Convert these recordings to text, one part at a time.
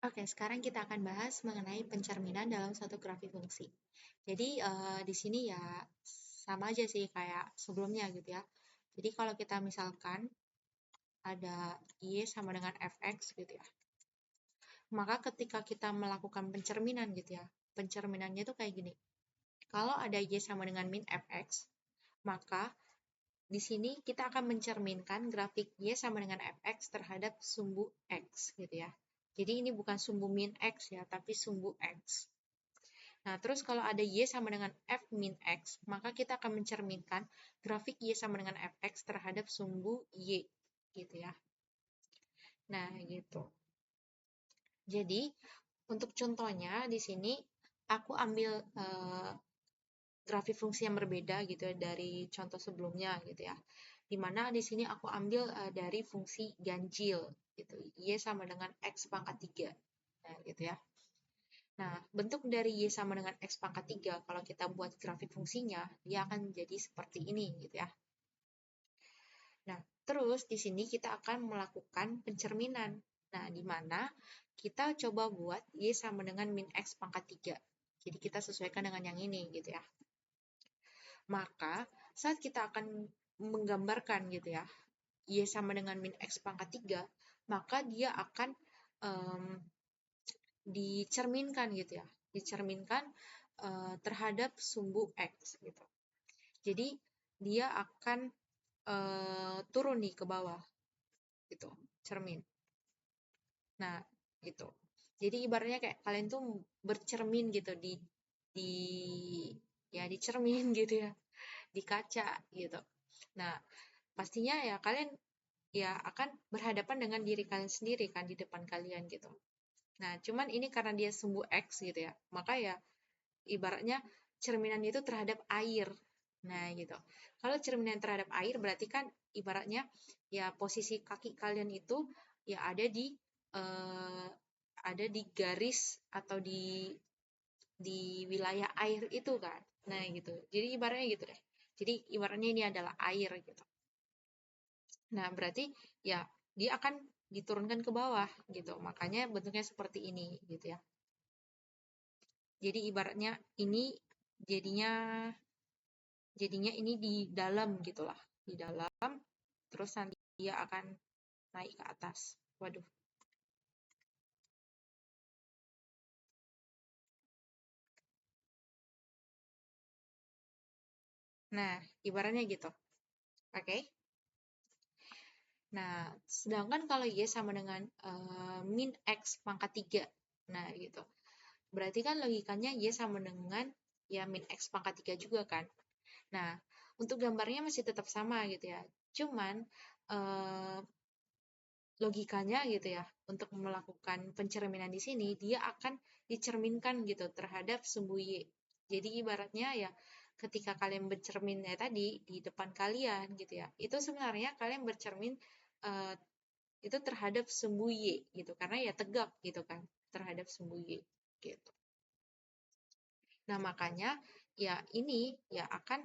Oke, sekarang kita akan bahas mengenai pencerminan dalam suatu grafik fungsi. Jadi, di sini ya sama aja sih kayak sebelumnya gitu ya. Jadi kalau kita misalkan ada Y sama dengan Fx gitu ya. Maka ketika kita melakukan pencerminan gitu ya, pencerminannya itu kayak gini. Kalau ada Y sama dengan min Fx, maka di sini kita akan mencerminkan grafik Y sama dengan Fx terhadap sumbu X gitu ya. Jadi ini bukan sumbu min X ya, tapi sumbu X. Nah, terus kalau ada Y sama dengan F min X, maka kita akan mencerminkan grafik Y sama dengan Fx terhadap sumbu Y gitu ya. Nah, gitu. Jadi, untuk contohnya di sini aku ambil grafik fungsi yang berbeda gitu ya dari contoh sebelumnya gitu ya. Dimana di sini aku ambil dari fungsi ganjil gitu. Y sama dengan X pangkat 3. Nah, gitu ya. Nah, bentuk dari Y sama dengan X pangkat 3, kalau kita buat grafik fungsinya, dia akan menjadi seperti ini gitu ya. Nah, terus di sini kita akan melakukan pencerminan. Nah, di mana kita coba buat Y sama dengan min X pangkat 3. Jadi kita sesuaikan dengan yang ini gitu ya. Maka saat kita akan menggambarkan gitu ya, Y sama dengan min X pangkat 3, maka dia akan um, dicerminkan gitu ya. Dicerminkan terhadap sumbu X gitu. Jadi dia akan turun nih ke bawah gitu, cermin. Nah, gitu. Jadi ibaratnya kayak kalian tuh bercermin gitu di ya di cermin gitu ya, di kaca gitu. Nah, pastinya ya kalian ya akan berhadapan dengan diri kalian sendiri kan di depan kalian gitu. Nah, cuman ini karena dia sumbu X gitu ya, maka ya ibaratnya cerminan itu terhadap air. Nah, gitu. Kalau cerminan terhadap air berarti kan ibaratnya ya posisi kaki kalian itu ya eh, ada di garis atau di wilayah air itu kan. Nah, gitu. Jadi ibaratnya gitu deh. Jadi ibaratnya ini adalah air gitu. Nah, berarti ya dia akan diturunkan ke bawah gitu. Makanya bentuknya seperti ini gitu ya. Jadi ibaratnya ini jadinya jadinya ini di dalam gitulah, di dalam, terus nanti dia akan naik ke atas. Waduh. Nah, ibaratnya gitu. Oke. Okay? Nah, sedangkan kalau Y sama dengan min X pangkat 3. Nah, gitu. Berarti kan logikanya Y sama dengan ya min X pangkat 3 juga kan. Nah, untuk gambarnya masih tetap sama gitu ya. Cuman eh, logikanya gitu ya, untuk melakukan pencerminan di sini, dia akan dicerminkan gitu terhadap sumbu Y. Jadi ibaratnya ya, ketika kalian bercermin ya tadi di depan kalian gitu ya, itu sebenarnya kalian bercermin eh, itu terhadap sumbu Y gitu, karena ya tegak gitu kan terhadap sumbu Y gitu. Nah makanya ya ini ya akan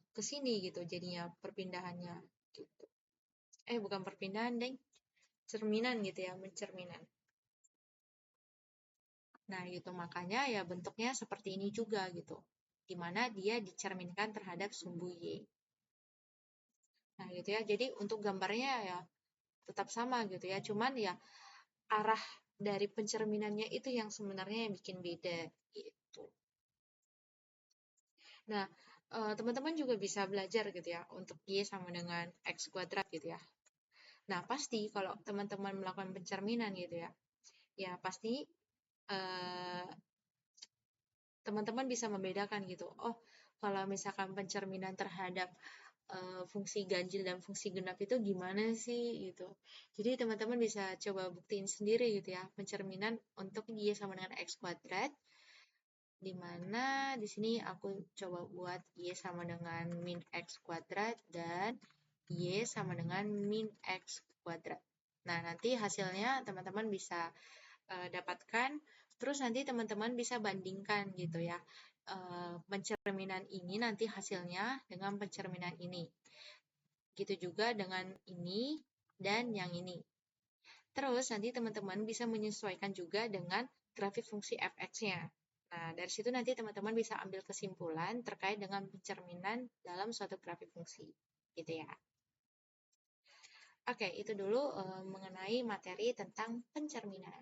ke sini gitu jadinya perpindahannya gitu. Bukan perpindahan, deng. Cerminan gitu ya, mencerminan. Nah, gitu makanya ya bentuknya seperti ini juga gitu. Di mana dia dicerminkan terhadap sumbu Y. Nah, gitu ya. Jadi untuk gambarnya ya tetap sama gitu ya. Cuman ya arah dari pencerminannya itu yang sebenarnya yang bikin beda gitu. Nah, teman-teman juga bisa belajar gitu ya untuk Y sama dengan X kuadrat gitu ya. Nah, pasti kalau teman-teman melakukan pencerminan gitu ya, ya pasti eh, teman-teman bisa membedakan gitu. Oh, kalau misalkan pencerminan terhadap fungsi ganjil dan fungsi genap itu gimana sih gitu. Jadi teman-teman bisa coba buktiin sendiri gitu ya, pencerminan untuk Y sama dengan X kuadrat, di mana di sini aku coba buat Y sama dengan min X kuadrat dan Y sama dengan min X kuadrat. Nah, nanti hasilnya teman-teman bisa dapatkan. Terus nanti teman-teman bisa bandingkan gitu ya. Pencerminan ini nanti hasilnya dengan pencerminan ini. Gitu juga dengan ini dan yang ini. Terus nanti teman-teman bisa menyesuaikan juga dengan grafik fungsi fx-nya. Nah, dari situ nanti teman-teman bisa ambil kesimpulan terkait dengan pencerminan dalam suatu grafik fungsi. Gitu ya. Oke, itu dulu mengenai materi tentang pencerminan.